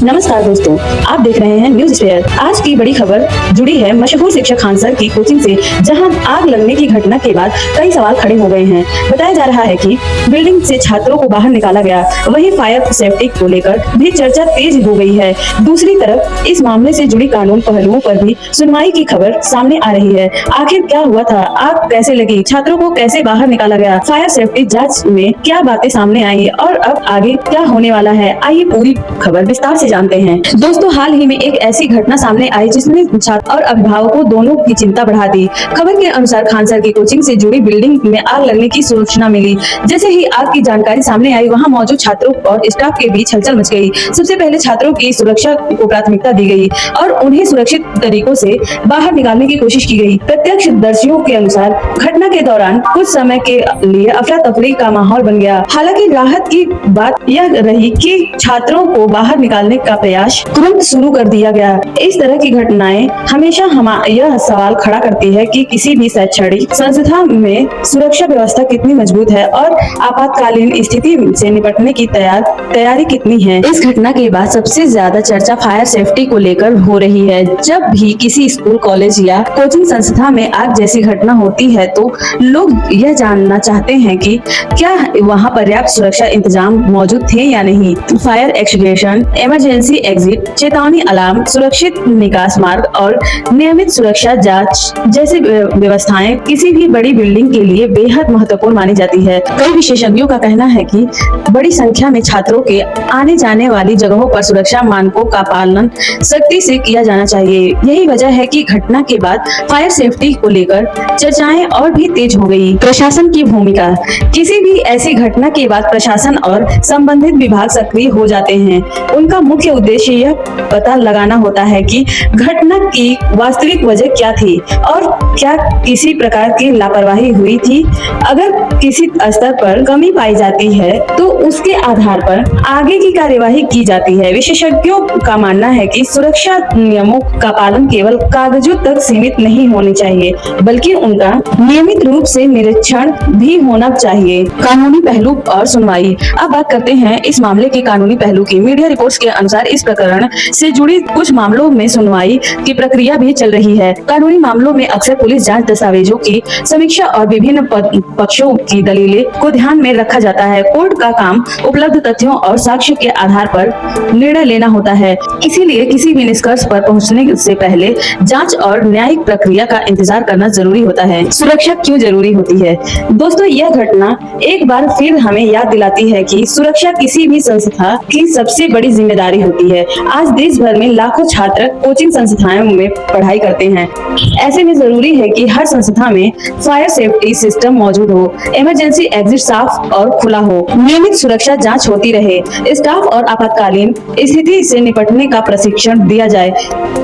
नमस्कार दोस्तों, आप देख रहे हैं न्यूज स्पेयर। आज की बड़ी खबर जुड़ी है मशहूर शिक्षक खान सर की कोचिंग से, जहां आग लगने की घटना के बाद कई सवाल खड़े हो गए हैं। बताया जा रहा है कि बिल्डिंग से छात्रों को बाहर निकाला गया, वहीं फायर सेफ्टी को लेकर भी चर्चा तेज हो गई है। दूसरी तरफ इस मामले से जुड़ी कानून पहलुओं पर भी सुनवाई की खबर सामने आ रही है। आखिर क्या हुआ था, आग कैसे लगी, छात्रों को कैसे बाहर निकाला गया, फायर सेफ्टी जाँच में क्या बातें सामने आई और अब आगे क्या होने वाला है, आइए पूरी खबर विस्तार से जानते हैं। दोस्तों, हाल ही में एक ऐसी घटना सामने आई जिसने छात्र और अभिभावकों दोनों की चिंता बढ़ा दी। खबर के अनुसार खान सर की कोचिंग से जुड़ी बिल्डिंग में आग लगने की सूचना मिली। जैसे ही आग की जानकारी सामने आई, वहां मौजूद छात्रों और स्टाफ के बीच हलचल मच गई। सबसे पहले छात्रों की सुरक्षा को प्राथमिकता दी गई और उन्हें सुरक्षित तरीकों से बाहर निकालने की कोशिश की गई। प्रत्यक्षदर्शियों के अनुसार घटना के दौरान कुछ समय के लिए अफरा तफरी का माहौल बन गया। हालांकि राहत की बात यह रही कि छात्रों को बाहर निकालने का प्रयास तुरंत शुरू कर दिया गया। इस तरह की घटनाएं हमेशा यह सवाल खड़ा करती है कि किसी भी शैक्षणिक संस्था में सुरक्षा व्यवस्था कितनी मजबूत है और आपातकालीन स्थिति से निपटने की तैयारी कितनी है। इस घटना के बाद सबसे ज्यादा चर्चा फायर सेफ्टी को लेकर हो रही है। जब भी किसी स्कूल, कॉलेज या कोचिंग संस्था में आग जैसी घटना होती है तो लोग यह जानना चाहते हैं कि क्या वहां पर्याप्त सुरक्षा इंतजाम मौजूद थे या नहीं। फायर एक्सटिंग्विशन, इमरजेंसी एग्जिट, चेतावनी अलार्म, सुरक्षित निकास मार्ग और नियमित सुरक्षा जांच जैसी व्यवस्थाएं किसी भी बड़ी बिल्डिंग के लिए बेहद महत्वपूर्ण मानी जाती है। कई विशेषज्ञों का कहना है कि बड़ी संख्या में छात्रों के आने जाने वाली जगहों पर सुरक्षा मानकों का पालन सख्ती से किया जाना चाहिए। यही वजह है कि घटना के बाद फायर सेफ्टी को लेकर चर्चाएं और भी तेज हो गई। प्रशासन की भूमिका, किसी भी ऐसी घटना के बाद प्रशासन और संबंधित विभाग सक्रिय हो जाते हैं। उनका मुख्य उद्देश्य यह पता लगाना होता है कि घटना की वास्तविक वजह क्या थी और क्या किसी प्रकार की लापरवाही हुई थी। अगर किसी स्तर पर कमी पाई जाती है तो उसके आधार पर आगे की कार्यवाही की जाती है। विशेषज्ञों का मानना है कि सुरक्षा नियमों का पालन केवल कागजों तक सीमित नहीं होनी चाहिए, बल्कि उनका नियमित रूप से निरीक्षण भी होना चाहिए। कानूनी पहलू और सुनवाई, अब बात करते हैं इस मामले के कानूनी पहलू की। मीडिया रिपोर्ट्स के अनुसार इस प्रकरण से जुड़ी कुछ मामलों में सुनवाई की प्रक्रिया भी चल रही है। कानूनी मामलों में अक्सर पुलिस जांच, दस्तावेजों की समीक्षा और विभिन्न पक्षों की दलीलें को ध्यान में रखा जाता है। कोर्ट का काम उपलब्ध तथ्यों और साक्ष्य के आधार पर निर्णय लेना होता है। इसीलिए किसी भी निष्कर्ष पर पहुंचने से पहले जांच और न्यायिक प्रक्रिया का इंतजार करना जरूरी होता है। सुरक्षा क्यों जरूरी होती है? दोस्तों, यह घटना एक बार फिर हमें याद दिलाती है कि सुरक्षा किसी भी संस्था की सबसे बड़ी जिम्मेदारी होती है। आज देश भर में लाखों छात्र कोचिंग संस्थाओं में पढ़ाई करते हैं। ऐसे में जरूरी है कि हर संस्था में फायर सेफ्टी सिस्टम मौजूद हो, इमरजेंसी एग्जिट साफ और खुला हो, नियमित सुरक्षा जांच होती रहे, स्टाफ और आपातकालीन स्थिति से निपटने का प्रशिक्षण दिया जाए।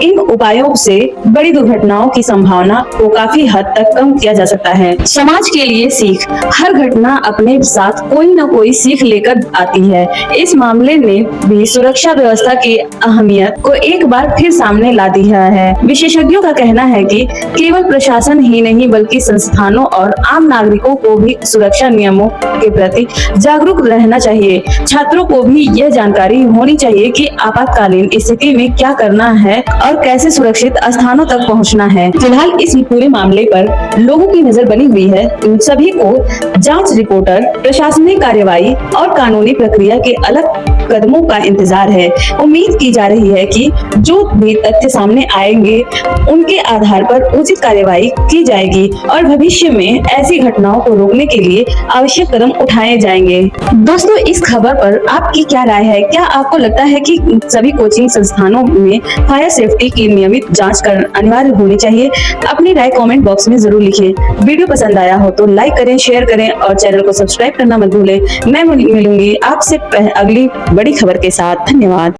इन उपायों से बड़ी दुर्घटनाओं की संभावना को काफी हद तक कम किया जा सकता है। समाज के लिए सीख, हर घटना अपने साथ कोई न कोई सीख लेकर आती है। इस मामले ने भी सुरक्षा व्यवस्था की अहमियत को एक बार फिर सामने ला दिया है। विशेषज्ञों का कहना है कि केवल प्रशासन ही नहीं बल्कि संस्थानों और आम नागरिकों को भी सुरक्षा नियमों के प्रति जागरूक रहना चाहिए। छात्रों को भी यह जानकारी होनी चाहिए कि आपातकालीन स्थिति में क्या करना है और कैसे सुरक्षित स्थानों तक पहुंचना है। फिलहाल इस पूरे मामले पर लोगों की नजर बनी हुई है। उन सभी को जांच रिपोर्टर, प्रशासनिक कार्यवाही और कानूनी प्रक्रिया के अलग कदमों का इंतजार है। उम्मीद की जा रही है कि जो भी तथ्य सामने आएंगे उनके आधार पर उचित कार्यवाही की जाएगी और भविष्य में ऐसी घटनाओं को रोकने के लिए आवश्यक कदम उठाए जाएंगे। दोस्तों, इस खबर पर आपकी क्या राय है? क्या आपको लगता है कि सभी कोचिंग संस्थानों में फायर सेफ्टी की नियमित जांच कर अनिवार्य होनी चाहिए? अपनी राय कमेंट बॉक्स में जरूर लिखें। वीडियो पसंद आया हो तो लाइक करें, शेयर करें और चैनल को सब्सक्राइब करना मत भूलें। मैं मिलूंगी आपसे अगली बड़ी खबर के साथ। धन्यवाद।